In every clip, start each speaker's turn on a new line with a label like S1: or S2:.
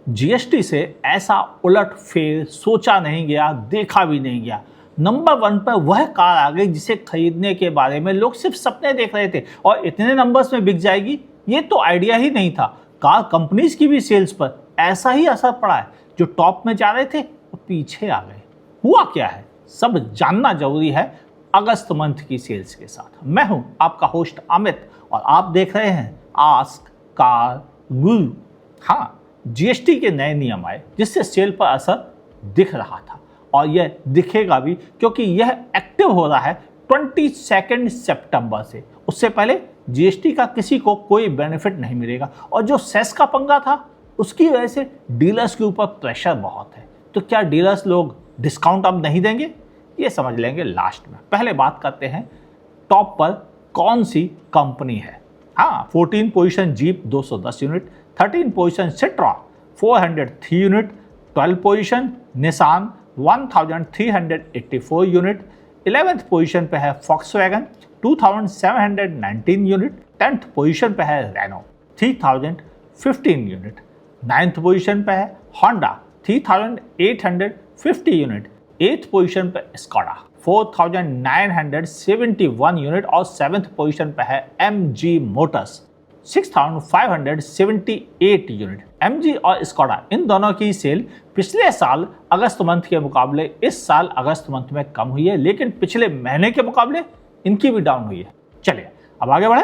S1: GST से ऐसा उलटफेर सोचा नहीं गया, देखा भी नहीं गया। नंबर 1 पर वह कार आ गई जिसे खरीदने के बारे में लोग सिर्फ सपने देख रहे थे और इतने नंबर्स में बिक जाएगी ये तो आइडिया ही नहीं था। कार कंपनीज की भी सेल्स पर ऐसा ही असर पड़ा है। जो टॉप में जा रहे थे वो पीछे आ गए। हुआ क्या है सब जानना जरूरी है अगस्त मंथ की सेल्स के साथ। मैं हूं आपका होस्ट अमित और आप देख रहे हैं आस्क कार गुरु। हाँ, जीएसटी के नए नियम आए जिससे सेल पर असर दिख रहा था और यह दिखेगा भी क्योंकि यह एक्टिव हो रहा है 22 सितंबर से। उससे पहले जीएसटी का किसी को कोई बेनिफिट नहीं मिलेगा और जो सेस का पंगा था उसकी वजह से डीलर्स के ऊपर प्रेशर बहुत है। तो क्या डीलर्स लोग डिस्काउंट अब नहीं देंगे, ये समझ लेंगे लास्ट में। पहले बात करते हैं टॉप पर कौन सी कंपनी है। हाँ, 14 position Jeep 210 unit, 13 position Citroen 403 unit, 12 position Nissan 1384 unit, 11th position पे है फॉक्सवैगन 2719 यूनिट, 10th पोजीशन पे है रेनो 3015 यूनिट, 9th पोजीशन पे है होंडा 3850 यूनिट, 8th पोजीशन पे स्कोडा 4971 यूनिट और 7th पोजीशन पे है एमजी मोटर्स 6578 यूनिट। एमजी और स्कोडा इन दोनों की सेल पिछले साल अगस्त मंथ के मुकाबले इस साल अगस्त मंथ में कम हुई है, लेकिन पिछले महीने के मुकाबले इनकी भी डाउन हुई है। चलिए अब आगे बढ़े।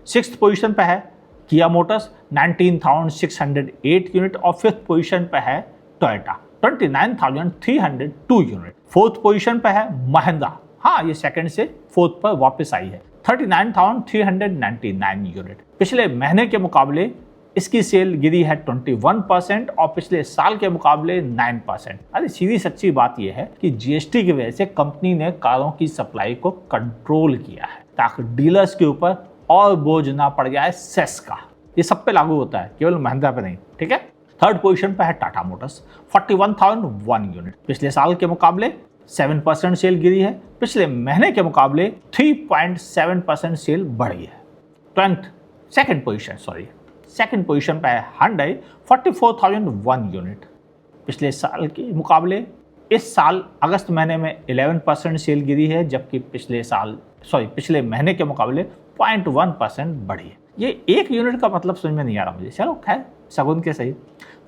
S1: 6th पोजीशन पे है किया मोटर्स 19,608 यूनिट और 5th पोजीशन पे है टोयोटा 29,302 यूनिट। 4th पोजीशन पे है महिंद्रा, हाँ ये सेकंड से 4th पर वापस आई है 39,399 यूनिट। पिछले महीने के मुकाबले इसकी सेल गिरी है 21% और पिछले साल के मुकाबले 9%। अरे सीधी सच्ची बात यह है कि जीएसटी की वजह से कंपनी ने कारों की सप्लाई को कंट्रोल किया है ताकि डीलर्स के ऊपर और बोझ ना पड़ जाए सेस का। ये सब पे लागू होता है, केवल महिंद्रा पे नहीं, ठीक है। 3rd पोजीशन पे है टाटा मोटर्स 41,001 यूनिट। पिछले साल के मुकाबले 7% सेल गिरी है, पिछले महीने के मुकाबले 3.7% सेल बढ़ी है। सेकंड पोजीशन पे है Hyundai 44,001 यूनिट। पिछले साल के मुकाबले इस साल अगस्त महीने में 11% सेल गिरी है, जबकि पिछले महीने के मुकाबले 0.1% बढ़ी है। ये एक यूनिट का मतलब समझ में नहीं आ रहा मुझे, चलो खैर सगुन के सही।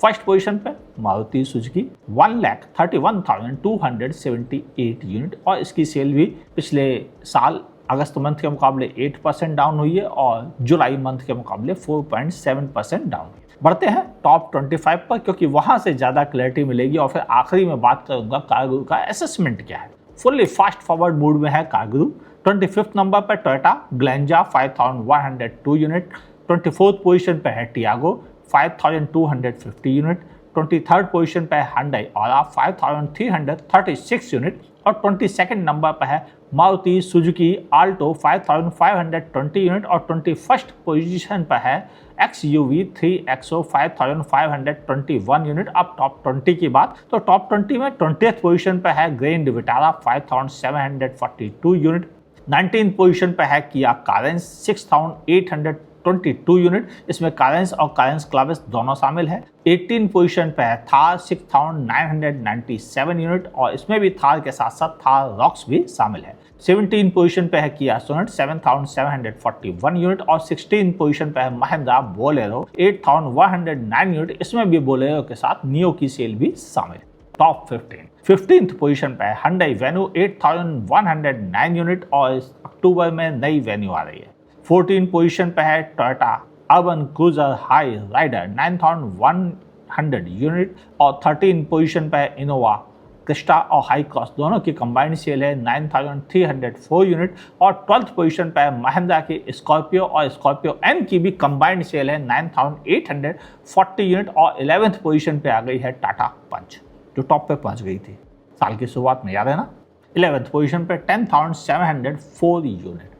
S1: 1st पोजीशन पे मारुति सुजुकी 1,31,278 यूनिट और इसकी सेल भी पिछले साल अगस्त मंथ के मुकाबले 8% डाउन हुई है और जुलाई मंथ के मुकाबले 4.7% डाउन हुई है। बढ़ते हैं टॉप 25 पर क्योंकि वहां से ज्यादा क्लैरिटी मिलेगी और फिर आखिरी में बात करूंगा कारगुरु का असेसमेंट क्या है। फुल्ली फास्ट फॉरवर्ड मूड में है कारगुरु। 25th नंबर पर Toyota Glanza 5,102 unit, 24th position पे है टियागो 5,250 यूनिट, 23rd पोजीशन पे है Hyundai Aura 5,336 यूनिट और 22nd नंबर पर है मारुति सुजुकी आल्टो 5,520 यूनिट और 21st पोजीशन पर है XUV 3XO 5,521 यूनिट। अब टॉप 20 की बात, तो टॉप 20 में 20th पोजीशन पर है grand Vitara 5,742 unit, 19th position पे है किया कारेंस 6,822 यूनिट, इसमें कारेंस और कारेंस क्लाविस दोनों शामिल है। 18 पोजीशन पे है थार 6,997 यूनिट और इसमें भी थार के साथ साथ थार रॉक्स भी शामिल है। 17 पोजीशन पे है किया सोनेट 7,741 यूनिट और 16 पोजीशन पे है महिंद्रा बोलेरो 8,109 यूनिट, इसमें भी बोलेरो के साथ नियो की सेल भी शामिल है। टॉप 15th पोजीशन पे है Hyundai Venue 8,109 यूनिट और अक्टूबर में नई वेन्यू आ रही है। 14 पोजीशन पे है Toyota Urban Cruiser Hyryder 9,100 unit और 13 पोजीशन पे है इनोवा क्रिस्टा और हाई क्रॉस, दोनों की कंबाइंड सेल है 9,304 यूनिट और 12th पोजीशन पे है महिंद्रा की स्कॉर्पियो और स्कॉर्पियो एम की भी कंबाइंड सेल है 9,840 यूनिट और 11th पोजीशन पे आ गई है टाटा पंच जो टॉप पे पहुंच गई थी साल की शुरुआत में, याद है ना। 11th पोजीशन पे 10,704 यूनिट।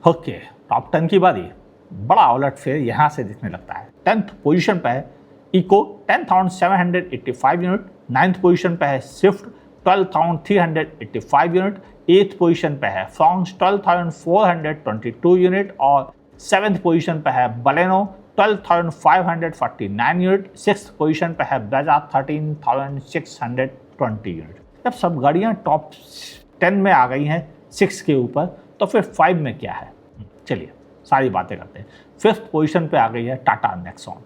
S1: ओके, टॉप 10 की बारी। बड़ा उलटफेर यहाँ से दिखने लगता है। 10th पोजीशन पे है इको 10,785 यूनिट, 9th पोजीशन पे है स्विफ्ट 12,385 यूनिट, 8th पोजीशन पे है फ्रांस 12,422 यूनिट और 7th पोजीशन पे है बलेनो 12,549 यूनिट। 6th पोजीशन पे है ब्रेजा 13,620 यूनिट। जब सब गाड़ियाँ टॉप 10 में आ गई हैं 6 के ऊपर, तो फिर 5 में क्या है? चलिए सारी बातें करते हैं। 5th पोजीशन पे आ गई है Tata Nexon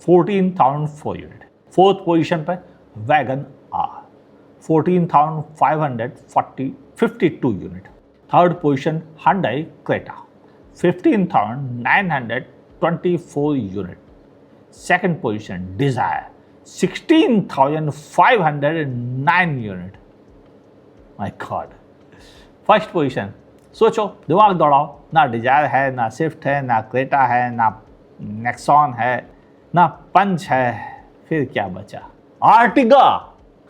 S1: 14,004 unit. 4th position पे Wagon R 14,552 unit. 3rd position Hyundai Creta 15,924 unit. 2nd position Dzire 16,509 unit. My god. 1st position, सोचो, दिमाग दौड़ाओ, ना डिजायर है, ना स्विफ्ट है, ना क्रेटा है, ना नेक्सॉन है, ना पंच है, फिर क्या बचा? आर्टिगा।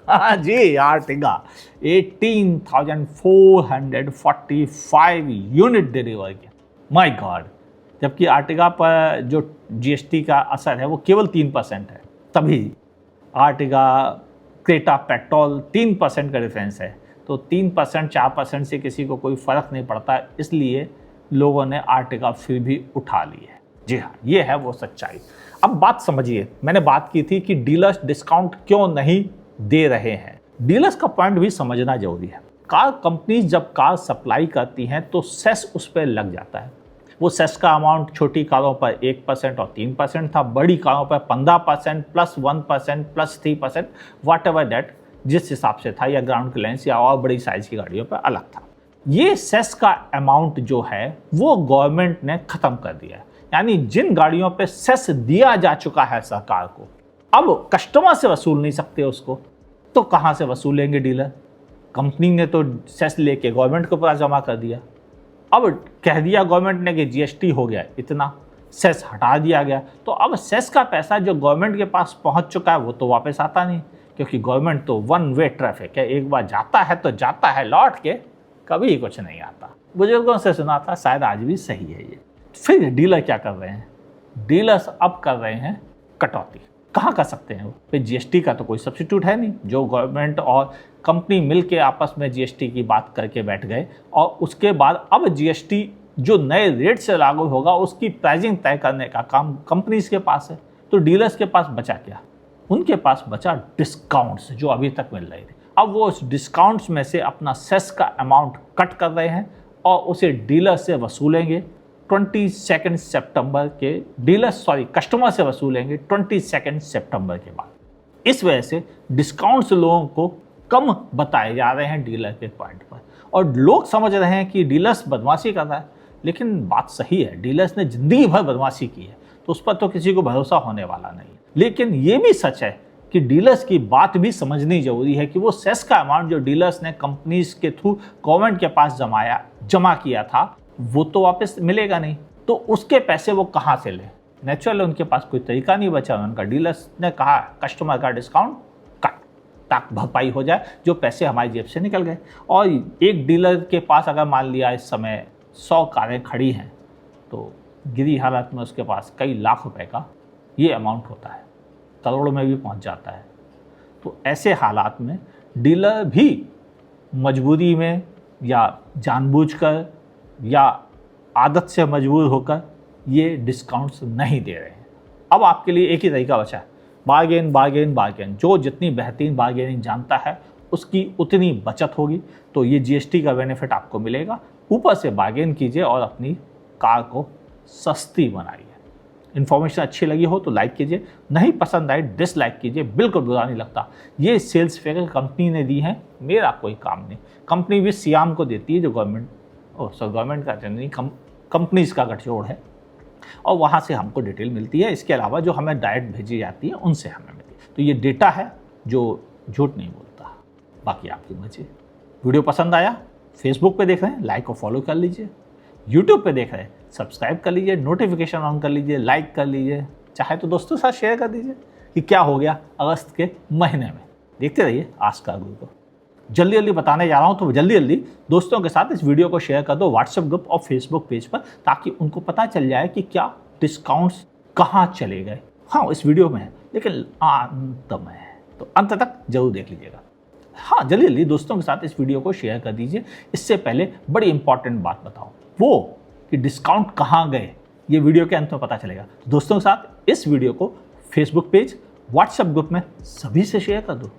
S1: हाँ जी, आर्टिगा 18,445 यूनिट डिलीवर किया। My God. जबकि आर्टिगा पर जो जीएसटी का असर है वो केवल 3% है, तभी आर्टिगा क्रेटा पेट्रोल 3% का डिफरेंस है, तो 3% 4% से किसी को कोई फ़र्क नहीं पड़ता, इसलिए लोगों ने आर्टिगा फिर भी उठा ली है। जी हाँ, ये है वो सच्चाई। अब बात समझिए, मैंने बात की थी कि डीलर्स डिस्काउंट क्यों नहीं दे रहे हैं। डीलर्स का पॉइंट भी समझना जरूरी है। कार कंपनीज जब कार सप्लाई करती हैं तो सेस उस पर लग जाता है। वो सेस का अमाउंट छोटी कारों पर 1% और 3% था, बड़ी कारों पर 15% प्लस 1% प्लस 3%, वाट एवर डेट जिस हिसाब से था, या ग्राउंड क्लियरेंस या और बड़ी साइज की गाड़ियों पर अलग था। ये सेस का अमाउंट जो है वो गवर्नमेंट ने ख़त्म कर दिया है। यानी जिन गाड़ियों पे सेस दिया जा चुका है सरकार को, अब कस्टमर से वसूल नहीं सकते उसको, तो कहाँ से वसूलेंगे डीलर? कंपनी ने तो सेस लेके गवर्नमेंट के पास जमा कर दिया। अब कह दिया गवर्नमेंट ने कि जीएसटी हो गया इतना, सेस हटा दिया गया, तो अब सेस का पैसा जो गवर्नमेंट के पास पहुंच चुका है वो तो वापस आता नहीं, क्योंकि गवर्नमेंट तो वन वे ट्रैफिक है, एक बार जाता है तो जाता है, लौट के कभी कुछ नहीं आता। बुजुर्गों से सुना था, शायद आज भी सही है ये। फिर डीलर क्या कर रहे हैं? डीलर्स अब कर रहे हैं कटौती। कहाँ कर सकते हैं वो? फिर जीएसटी का तो कोई सब्सिट्यूट है नहीं, जो गवर्नमेंट और कंपनी मिलके आपस में जीएसटी की बात करके बैठ गए, और उसके बाद अब जीएसटी जो नए रेट से लागू होगा उसकी प्राइसिंग तय करने का काम कंपनीज के पास है। तो डीलर्स के पास बचा क्या? उनके पास बचा डिस्काउंट्स जो अभी तक मिल रहे थे। अब वो उस डिस्काउंट्स में से अपना सेस का अमाउंट कट कर रहे हैं और उसे डीलर से वसूलेंगे 22 सितंबर के, कस्टमर से वसूलेंगे 22 सितंबर के बाद। इस वजह से डिस्काउंट्स लोगों को कम बताए जा रहे हैं डीलर के पॉइंट पर, और लोग समझ रहे हैं कि डीलर्स बदमाशी कर रहा है, लेकिन बात सही है, डीलर्स ने जिंदगी भर बदमाशी की है, तो उस पर तो किसी को भरोसा होने वाला नहीं। लेकिन ये भी सच है कि डीलर्स की बात भी समझनी जरूरी है कि वो सेस का अमाउंट जो डीलर्स ने कंपनीज के थ्रू गवर्नमेंट के पास जमा किया था वो तो वापस मिलेगा नहीं, तो उसके पैसे वो कहाँ से लें? नेचुरल उनके पास कोई तरीका नहीं बचा उनका। डीलर्स ने कहा कस्टमर का डिस्काउंट कट, ताकि भरपाई हो जाए जो पैसे हमारी जेब से निकल गए। और एक डीलर के पास अगर मान लिया इस समय 100 कारें खड़ी हैं, तो गिरी हालत में उसके पास कई लाख रुपए का ये अमाउंट होता है, करोड़ों में भी पहुंच जाता है। तो ऐसे हालात में डीलर भी मजबूरी में या जानबूझकर या आदत से मजबूर होकर ये डिस्काउंट्स नहीं दे रहे हैं। अब आपके लिए एक ही तरीका बचा है, बार्गेन बार्गेन बार्गेन। जो जितनी बेहतरीन बार्गेनिंग जानता है उसकी उतनी बचत होगी, तो ये जीएसटी का बेनिफिट आपको मिलेगा। ऊपर से बार्गेन कीजिए और अपनी कार को सस्ती बनाइए। इन्फॉर्मेशन अच्छी लगी हो तो लाइक कीजिए, नहीं पसंद आए डिसलाइक कीजिए, बिल्कुल बुरा नहीं लगता। ये सेल्स फिगर कंपनी ने दी है, मेरा कोई काम नहीं। कंपनी भी सियाम को देती है जो गवर्नमेंट का नहीं, कंपनीज का गठजोड़ है, और वहाँ से हमको डिटेल मिलती है। इसके अलावा जो हमें डायरेक्ट भेजी जाती है उनसे हमें मिलती है। तो ये डेटा है जो झूठ नहीं बोलता। बाकी आपकी मर्जी। वीडियो पसंद आया, फेसबुक पे देख रहे हैं लाइक और फॉलो कर लीजिए, यूट्यूब पे देख रहे हैं सब्सक्राइब कर लीजिए, नोटिफिकेशन ऑन कर लीजिए, लाइक कर लीजिए, चाहे तो दोस्तों के साथ शेयर कर दीजिए कि क्या हो गया अगस्त के महीने में। देखते रहिए आस्का गुरु को। जल्दी जल्दी बताने जा रहा हूँ, तो जल्दी जल्दी दोस्तों के साथ इस वीडियो को शेयर कर दो व्हाट्सएप ग्रुप और फेसबुक पेज पर, ताकि उनको पता चल जाए कि क्या डिस्काउंट्स कहाँ चले गए। हाँ, इस वीडियो में है, लेकिन अंत में है, तो अंत तक जरूर देख लीजिएगा। हाँ, जल्दी जल्दी दोस्तों के साथ इस वीडियो को शेयर कर दीजिए। इससे पहले बड़ी इंपॉर्टेंट बात बताओ, वो कि डिस्काउंट कहाँ गए ये वीडियो के अंत में पता चलेगा। दोस्तों के साथ इस वीडियो को फेसबुक पेज, व्हाट्सएप ग्रुप में सभी से शेयर कर दो।